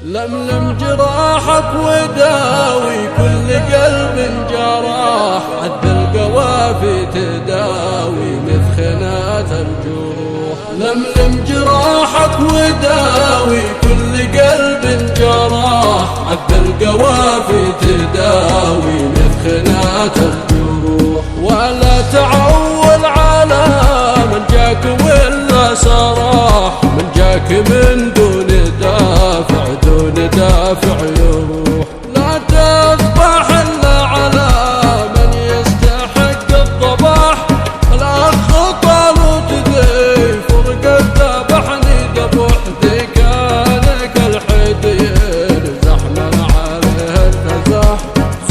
لملم جراحك وداوي كل قلب جراح، عد القوافي تداوي مثخنات الجروح. لملم جراحك وداوي كل قلب جراح، عد القوافي تداوي مثخنات الجروح. ولا تعول على من جاك ولا سراح، من جاك من دون دافع دون دافع يروح. لا تذبح الا على من يستحق الضباح، الاخ طالوت ذي فرقة ذبحني ذبح. ذي كانك الحديد زحما عليه النزاح،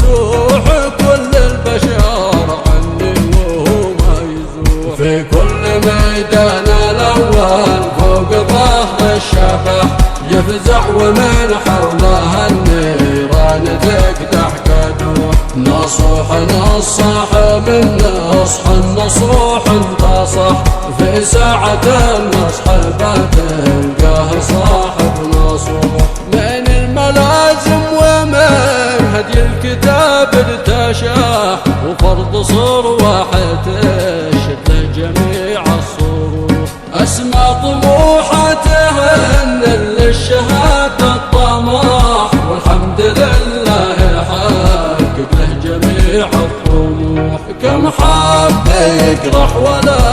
سوح كل البشر عني وهو ما يزوح. في كل ميدان الاول فوق ظهر الشبح يفزع ومن حولها النيران تقدح كدوح. نصوح نصح من نصح النصوح انتصح، في ساعة النصح بتلقاه صاحب نصوح. من الملازم ومن هدي الكتاب ارتشاح، وفرض صروحه الشد جميع الصروح. أسمى طموحاتهن للشهادة الطماح، والحمد لله حقق له جميع الطموح. كم حاب يقرح ولا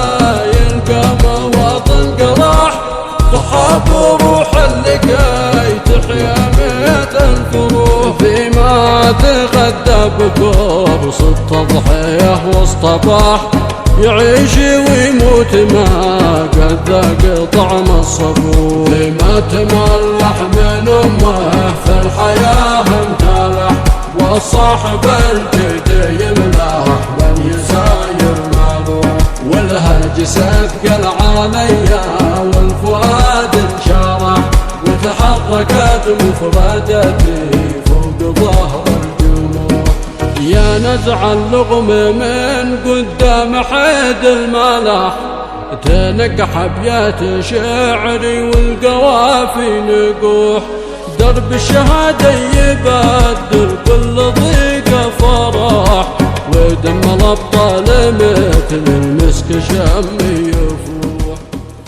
يلقى مواطن قراح، ضحى بروح لكي تحيا مئة الفروح. فيما تغدى بقرص التضحية واصطباح، يعيش ويموت ما قد ذاق طعم الصبور. لما تملح من امه في الحياة امتلح، والصاحب الجدي يملح من يساير مالوح. والهج سثقل عليا والفؤاد انشرح، وتحركت مفردتي فوق ظهر الجموع. يا نزع اللغم من قدام حيد الملاح، تنقح ابيات شعري والقوافي نقوح. درب الشهادة يبدل كل ضيق فرح، ودم الابطال مثل المسك شمي